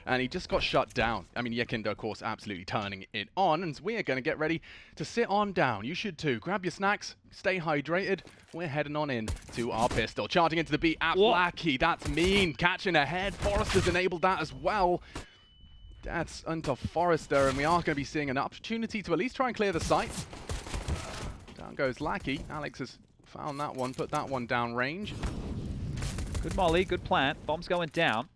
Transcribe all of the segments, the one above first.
and he just got shut down. I mean, Yekindo, of course, absolutely turning it on, and we are going to get ready to sit on down. You should too. Grab your snacks, stay hydrated. We're heading on in to our pistol. Charging into the beat, Lackey, that's mean. Catching ahead, Forrester's enabled that as well. That's onto Forrester, and we are going to be seeing an opportunity to at least try and clear the site. Down goes Lackey. Alex has found that one, put that one down range. Good molly, good plant. Bomb's going down.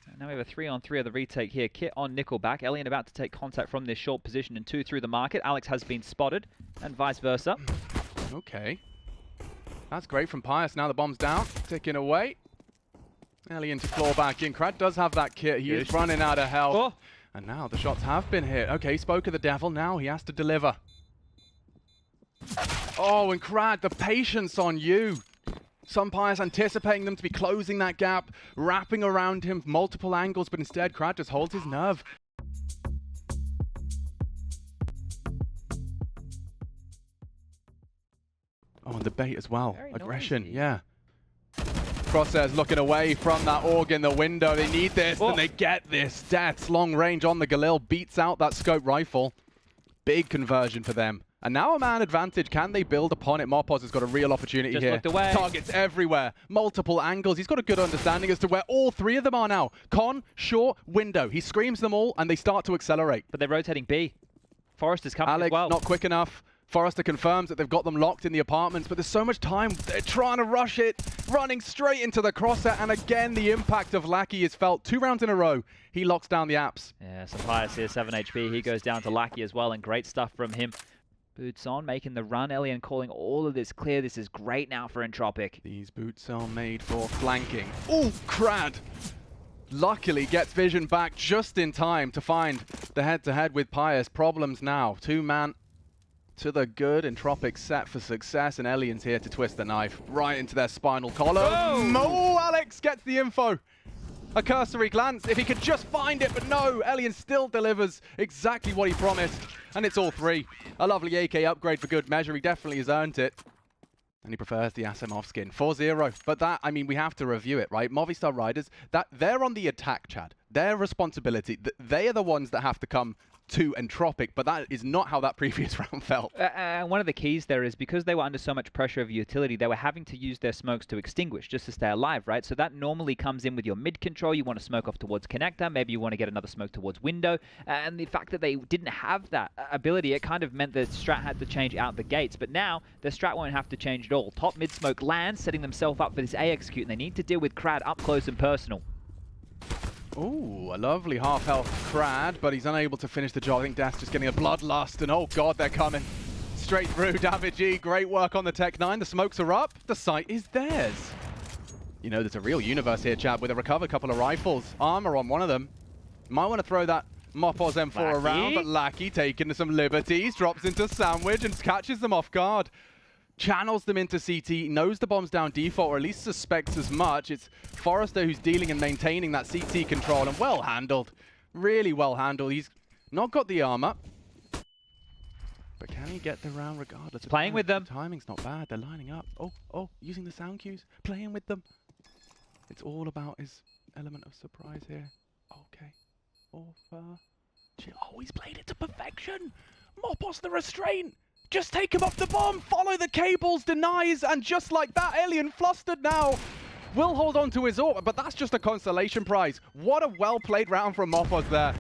And now we have a 3-on-3 of the retake here. Kit on Nickelback. Elian about to take contact from this short position and 2 through the market. Alex has been spotted, and vice versa. Okay. That's great from Pius. Now the bomb's down, ticking away. Elian to claw back in. Krad does have that kit. He is running out of health. Oh. And now the shots have been hit. Okay, spoke of the devil. Now he has to deliver. Oh, and Krad, the patience on you. Some Pius anticipating them to be closing that gap, wrapping around him multiple angles, but instead Krad just holds his nerve. Oh, and the bait as well. Very aggression, noisy. yeah. Crosshairs looking away from that AUG in the window. They need this, and they get this. Death's long range on the Galil beats out that scope rifle. Big conversion for them. And now a man advantage. Can they build upon it? Mopos has got a real opportunity Just here. looked away. Targets everywhere. Multiple angles. He's got a good understanding as to where all three of them are now. Con, short, window. He screams them all, and they start to accelerate. But they're rotating B. Forrester's coming Alex, as well. not quick enough. Forrester confirms that they've got them locked in the apartments, but there's so much time. They're trying to rush it, running straight into the crosshair, and again, the impact of Lackey is felt. 2 rounds in a row, he locks down the apps. Yeah, so Pius here, 7 HP. He goes down to Lackey as well, and great stuff from him. Boots on, making the run. Elian calling all of this clear. This is great now for Entropiq. These boots are made for flanking. Ooh, Krad! Luckily gets vision back just in time to find the head-to-head with Pius. Problems now. 2-man to the good. Entropiq set for success, and Elian's here to twist the knife right into their spinal column. Oh, Alex gets the info. A cursory glance, if he could just find it, but no, Elian still delivers exactly what he promised, and it's all 3. A lovely AK upgrade for good measure. He definitely has earned it. And he prefers the Asimov skin. 4-0. But that, I mean, we have to review it, right? Movistar Riders, they're on the attack, Chad. Their responsibility, they are the ones that have to come to Entropiq, but that is not how that previous round felt. One of the keys there is because they were under so much pressure of utility, they were having to use their smokes to extinguish just to stay alive, right? So that normally comes in with your mid control. You want to smoke off towards connector, maybe you want to get another smoke towards window, and the fact that they didn't have that ability, it kind of meant that strat had to change out the gates, but now the strat won't have to change at all. Top mid smoke lands, setting themselves up for this A execute, and they need to deal with Krad up close and personal. Ooh, a lovely half-health Krad, but he's unable to finish the job. I think Death's just getting a bloodlust, and oh god, they're coming. Straight through, Davigi. Great work on the Tech 9. The smokes are up. The site is theirs. You know, there's a real universe here, Chad, with a recovered couple of rifles. Armor on one of them. Might want to throw that Mopos M4 around, but Lackey taking some liberties, drops into Sandwich and catches them off guard. Channels them into CT, knows the bomb's down default, or at least suspects as much. It's Forrester who's dealing and maintaining that CT control, and well handled. Really well handled. He's not got the armor, but can he get the round regardless? Playing with them. The timing's not bad. They're lining up. Oh, using the sound cues, playing with them. It's all about his element of surprise here. Okay. Oh, he's played it to perfection. Mopos the restraint. Just take him off the bomb, follow the cables, denies, and just like that, Alien flustered now. Will hold on to his AUG, but that's just a consolation prize. What a well-played round from Mopos there.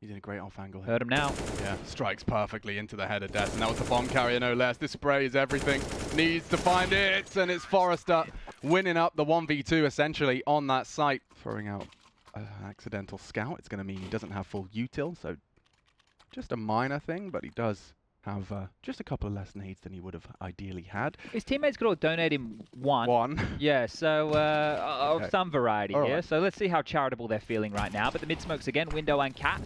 He's in a great off angle. Heard him now. Yeah, strikes perfectly into the head of Death, and that was the bomb carrier, no less. This spray is everything. Needs to find it, and it's Forrester winning up the 1v2 essentially on that site. Throwing out an accidental scout. It's going to mean he doesn't have full util, so just a minor thing, but he does have just a couple of less nades than he would have ideally had. His teammates could all donate him one. Yeah, so of some variety here. Right. So let's see how charitable they're feeling right now. But the mid smokes again, window and cat.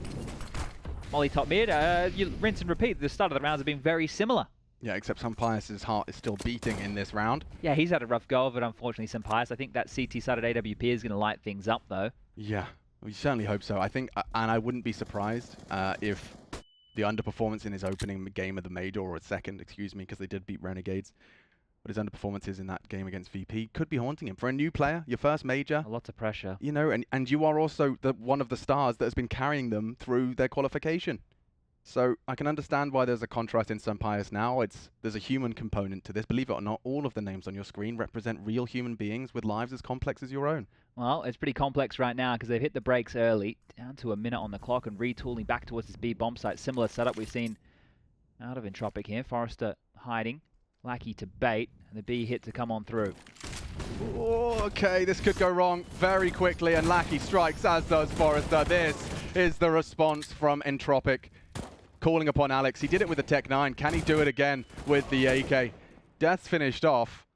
Molly top mid. You rinse and repeat. The start of the rounds have been very similar. Yeah, except Pius's heart is still beating in this round. Yeah, he's had a rough go of it, unfortunately, Pius. I think that CT side at AWP is going to light things up, though. Yeah, we certainly hope so. I think, and I wouldn't be surprised if the underperformance in his opening game of the Major, or its second, excuse me, because they did beat Renegades, but his underperformances in that game against VP could be haunting him. For a new player, your first major, Lots of pressure. you know, and you are also one of the stars that has been carrying them through their qualification. So I can understand why there's a contrast in Sunpius now. There's a human component to this. Believe it or not, all of the names on your screen represent real human beings with lives as complex as your own. Well, it's pretty complex right now because they've hit the brakes early, down to a minute on the clock, and retooling back towards this B bomb site. Similar setup we've seen out of Entropiq here. Forrester hiding, Lackey to bait, and the B hit to come on through. Oh, okay, this could go wrong very quickly, and Lackey strikes, as does Forrester. This is the response from Entropiq, calling upon Alex. He did it with the Tech 9. Can he do it again with the AK? Death's finished off.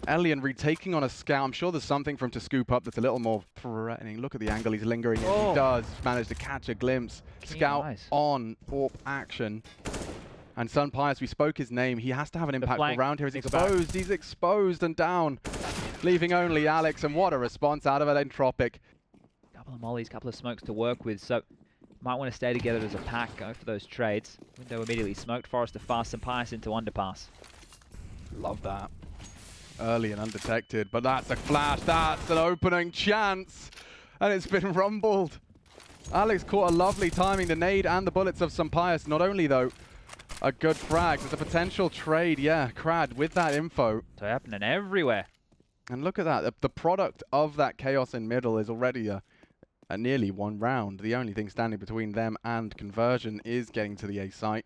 Elian retaking on a scout. I'm sure there's something for him to scoop up that's a little more threatening. Look at the angle he's lingering in. Oh. He does manage to catch a glimpse. Keen Scout eyes. on AWP action. And Sunpius, we spoke his name. He has to have an impactful flank. round here. He's Nickelback. exposed. He's exposed and down, leaving only Alex. And what a response out of it, Entropiq. Couple of mollies, couple of smokes to work with, so might want to stay together as a pack, go for those trades. Window immediately smoked, Forrester fast, and Pius into underpass. Love that. Early and undetected, but that's a flash. That's an opening chance. And it's been rumbled. Alex caught a lovely timing, the nade and the bullets of Sunpius. Not only, though, a good frag. There's a potential trade, yeah, Crad, with that info. So happening everywhere. And look at that. The product of that chaos in middle is already a nearly one round. The only thing standing between them and conversion is getting to the A site.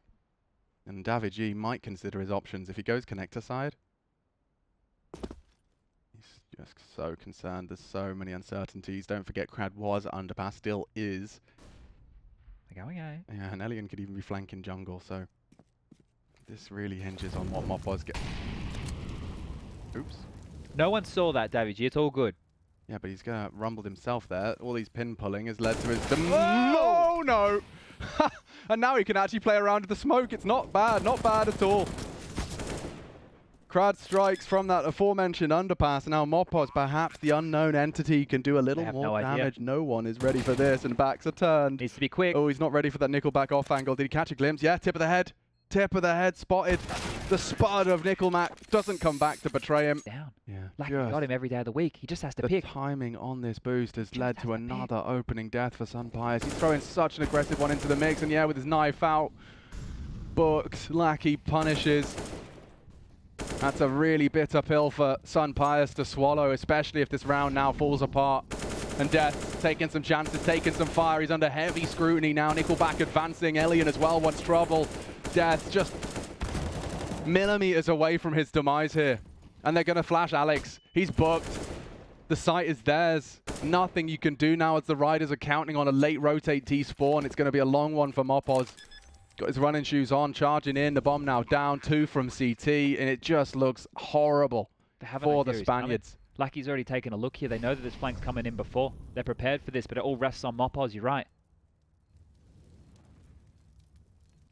And David G might consider his options if he goes connector side. He's just so concerned. There's so many uncertainties. Don't forget, Crad was underpass, still is. They're going A. Yeah, and Elian could even be flanking jungle, so this really hinges on what Mopoz get. Oops. No one saw that, David G. It's all good. Yeah, but he's gonna rumbled himself there. All these pin pulling has led to his oh no! And now he can actually play around with the smoke. It's not bad at all. Crad strikes from that aforementioned underpass. Now Mopoz, perhaps the unknown entity, can do a little more damage. No one is ready for this, and backs are turned. Needs to be quick. Oh, he's not ready for that Nickelback off angle. Did he catch a glimpse? Yeah, tip of the head. Tip of the head spotted. The spud of Nickelback doesn't come back to betray him. Down. Yeah, Lackey got him every day of the week. He just has to pick. The timing on this boost has led to another opening death for Sunpius. He's throwing such an aggressive one into the mix, and yeah, with his knife out, booked. Lackey punishes. That's a really bitter pill for Sunpius to swallow, especially if this round now falls apart. And Death taking some chances, taking some fire. He's under heavy scrutiny now. Nickelback advancing. Elian as well wants trouble. Death just millimeters away from his demise here. And they're going to flash Alex. He's booked. The site is theirs. Nothing you can do now as the Riders are counting on a late rotate T-spawn. It's going to be a long one for Mopoz. Got his running shoes on, charging in. The bomb now down, 2 from CT. And it just looks horrible for the Spaniards. Lackey's already taken a look here. They know that this flank's coming in before. They're prepared for this, but it all rests on Mopoz. You're right.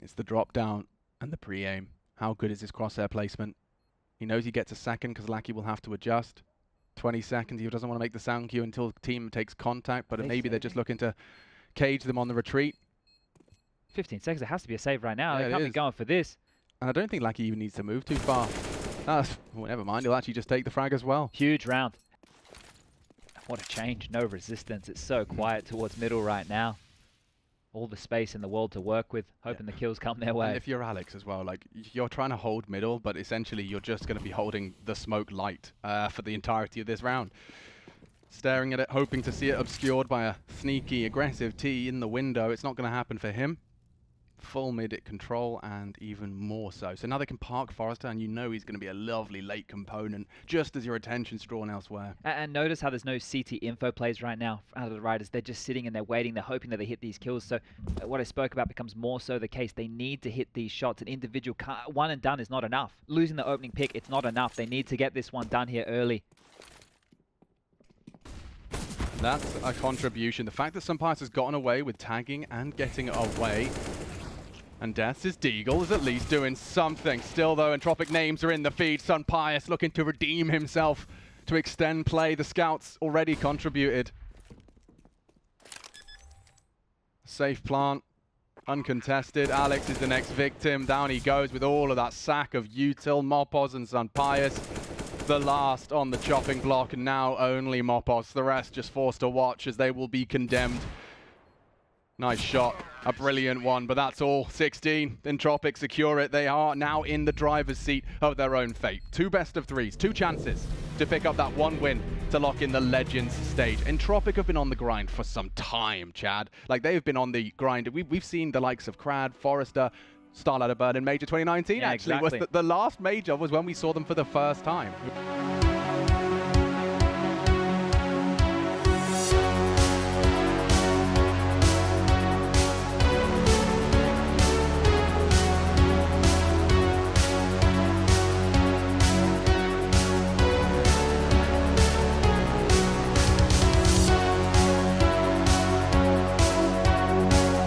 It's the drop down and the pre-aim. How good is his crosshair placement? He knows he gets a second because Lackey will have to adjust. 20 seconds. He doesn't want to make the sound cue until the team takes contact, but maybe they're just looking to cage them on the retreat. 15 seconds. There has to be a save right now. Yeah, they can't be going for this. And I don't think Lackey even needs to move too far. Well, never mind. He'll actually just take the frag as well. Huge round. What a change. No resistance. It's so quiet towards middle right now. All the space in the world to work with, hoping the kills come their way. And if you're Alex as well, like, you're trying to hold middle, but essentially you're just going to be holding the smoke light for the entirety of this round. Staring at it, hoping to see it obscured by a sneaky, aggressive T in the window. It's not going to happen for him. Full mid control, and even more so. So now they can park Forrester, and you know he's going to be a lovely late component, just as your attention's drawn elsewhere. And notice how there's no CT info plays right now out of the Riders. They're just sitting and they're waiting. They're hoping that they hit these kills. So what I spoke about becomes more so the case. They need to hit these shots. An individual one and done is not enough. Losing the opening pick, it's not enough. They need to get this one done here early. That's a contribution. The fact that Sunpius has gotten away with tagging and getting away. And Death's Deagle is at least doing something. Still, though, Entropiq names are in the feed. Sunpius looking to redeem himself, to extend play. The scouts already contributed. Safe plant. Uncontested. Alex is the next victim. Down he goes with all of that sack of util. Mopos and Sun Pius, the last on the chopping block, and now only Mopos. The rest just forced to watch as they will be condemned. Nice shot, a brilliant one, but that's all. 16, Entropiq secure it. They are now in the driver's seat of their own fate. 2 best of 3s, 2 chances to pick up that 1 win to lock in the Legends stage. Entropiq have been on the grind for some time, Chad. Like, they've been on the grind. We've seen the likes of Crad, Forrester, Starlight Bird in Major 2019, yeah, actually. Exactly. Was the last Major was when we saw them for the first time.